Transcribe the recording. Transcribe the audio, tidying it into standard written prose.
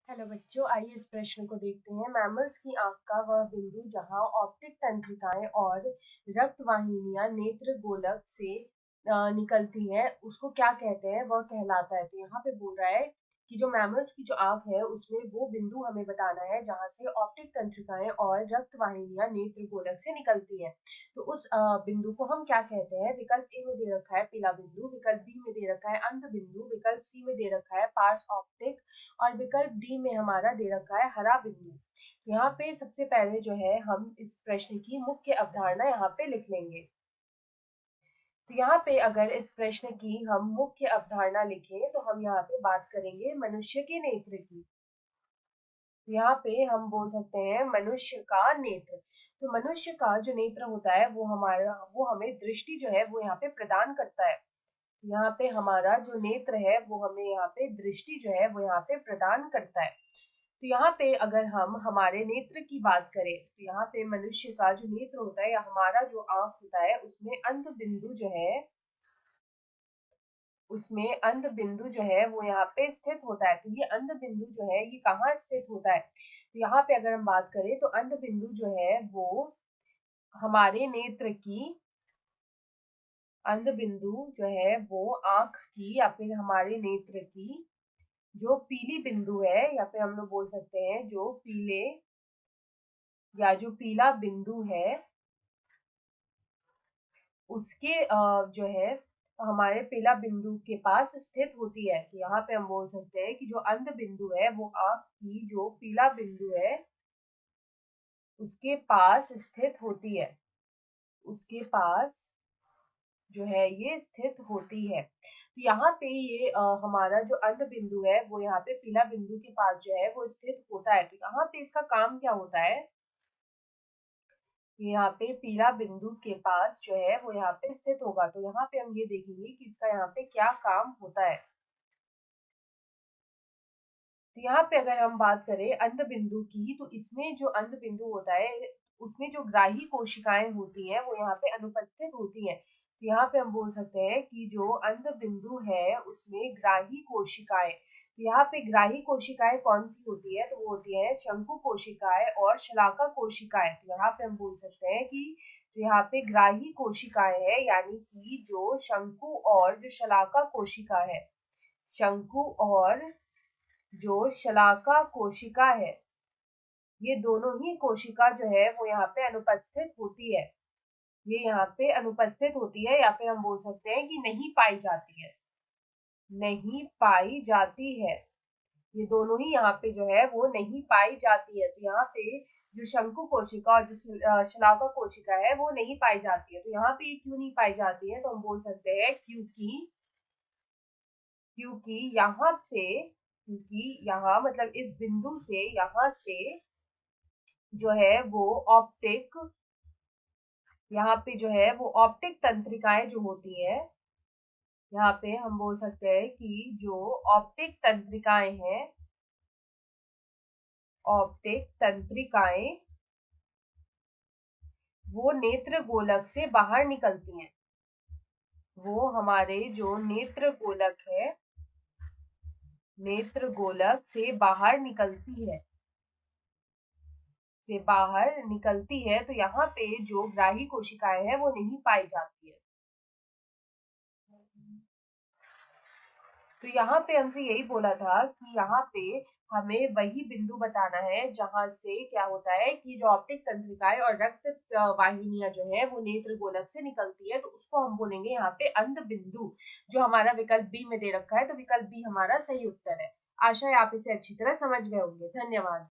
Hello बच्चों, आइए इस प्रश्न को देखते हैं। मैमल्स की आंख का वह बिंदु जहां ऑप्टिक तंत्रिकाएं और रक्त वाहिनियां नेत्र गोलक से निकलती हैं उसको क्या कहते हैं, वह कहलाता है। तो यहाँ पे बोल रहा है कि जो मैमल्स की जो आंख है उसमें वो बिंदु हमें बताना है जहां से ऑप्टिक तंत्रिकाएं और रक्त वाहिनियां नेत्र गोलक से निकलती हैं। तो उस बिंदु को हम क्या कहते हैं। विकल्प ए में दे रखा है पीला बिंदु, विकल्प बी में दे रखा है अंध बिंदु, विकल्प सी में दे रखा है पार्श्व ऑप्टिक और विकल्प डी में हमारा दे रखा है हरा बिंदु। यहाँ पे सबसे पहले जो है हम इस प्रश्न की मुख्य अवधारणा यहाँ पे लिख लेंगे। तो यहाँ पे अगर इस प्रश्न की हम मुख्य अवधारणा लिखें तो हम यहाँ पे बात करेंगे मनुष्य के नेत्र की। तो यहाँ पे हम बोल सकते हैं मनुष्य का नेत्र। तो मनुष्य का जो नेत्र होता है वो हमें दृष्टि जो है वो यहाँ पे प्रदान करता है। यहाँ पे हमारा जो नेत्र है वो हमें यहाँ पे दृष्टि जो है वो यहाँ पे प्रदान करता है। तो यहाँ पे अगर हम हमारे नेत्र की बात करें तो यहाँ पे मनुष्य का जो नेत्र होता है या हमारा जो आंख होता है उसमें अंध बिंदु जो है वो यहाँ पे स्थित होता है। तो ये अंध बिंदु जो है ये कहाँ स्थित होता है। तो यहाँ पे अगर हम बात करें तो अंध बिंदु जो है वो हमारे नेत्र की अंध बिंदु जो है वो आंख की या फिर हमारे नेत्र की जो पीली बिंदु है या फिर हम लोग बोल सकते हैं जो पीले या जो पीला बिंदु है उसके जो है हमारे पीला बिंदु के पास स्थित होती है। तो यहाँ पे हम बोल सकते हैं कि जो अंध बिंदु है वो आंख की जो पीला बिंदु है उसके पास स्थित होती है, उसके पास जो है ये स्थित होती है। तो यहाँ पे ये हमारा जो अंध बिंदु है वो यहाँ पे पीला बिंदु के पास जो है वो स्थित होता है। तो यहाँ पे इसका काम क्या होता है, यहाँ पे पीला बिंदु के पास जो है वो यहाँ पे स्थित होगा। तो यहाँ पे हम ये देखेंगे कि इसका यहाँ पे क्या काम होता है। तो यहाँ पे अगर हम बात करें अंध बिंदु की तो इसमें जो अंध बिंदु होता है उसमें जो ग्राही कोशिकाएं होती हैं वो यहाँ पे अनुपस्थित होती हैं। तो यहाँ पे हम बोल सकते हैं कि जो अंध बिंदु है उसमें ग्राही कोशिकाएं, तो यहाँ पे ग्राही कोशिकाएं कौन सी होती है, तो वो होती है शंकु कोशिकाएं और शलाका कोशिकाएं। तो यहाँ पे हम बोल सकते हैं कि जो यहाँ पे ग्राही कोशिकाएं है यानी कि जो शंकु और जो शलाका कोशिका है, शंकु और जो शलाका कोशिका है ये दोनों ही कोशिका जो है वो यहाँ पे अनुपस्थित होती है। ये यहाँ पे अनुपस्थित होती है या फिर हम बोल सकते हैं कि नहीं पाई जाती है, नहीं पाई जाती है। ये दोनों ही यहाँ पे जो है वो नहीं पाई जाती है। तो यहाँ पे जो शंकु कोशिका और जो शलाका कोशिका है वो नहीं पाई जाती है। तो यहाँ पे क्यों नहीं पाई जाती है, तो हम बोल सकते हैं क्योंकि यहाँ मतलब इस बिंदु से यहाँ से जो है वो ऑप्टिक, यहाँ पे जो है वो ऑप्टिक तंत्रिकाएं जो होती है, यहाँ पे हम बोल सकते हैं कि जो ऑप्टिक तंत्रिकाएं हैं, ऑप्टिक तंत्रिकाएं वो नेत्र गोलक से बाहर निकलती हैं। वो हमारे जो नेत्र गोलक है, नेत्र गोलक से बाहर निकलती है, तो यहाँ पे जो ग्राही कोशिकाएं हैं वो नहीं पाई जाती है। तो यहाँ पे हमसे यही बोला था कि यहाँ पे हमें वही बिंदु बताना है जहां से क्या होता है कि जो ऑप्टिक तंत्रिकाएं और रक्त वाहिनियां जो है वो नेत्र गोलक से निकलती है, तो उसको हम बोलेंगे यहाँ पे अंध बिंदु, जो हमारा विकल्प बी में दे रखा है। तो विकल्प बी हमारा सही उत्तर है। आशा है आप इसे अच्छी तरह समझ गए होंगे। धन्यवाद।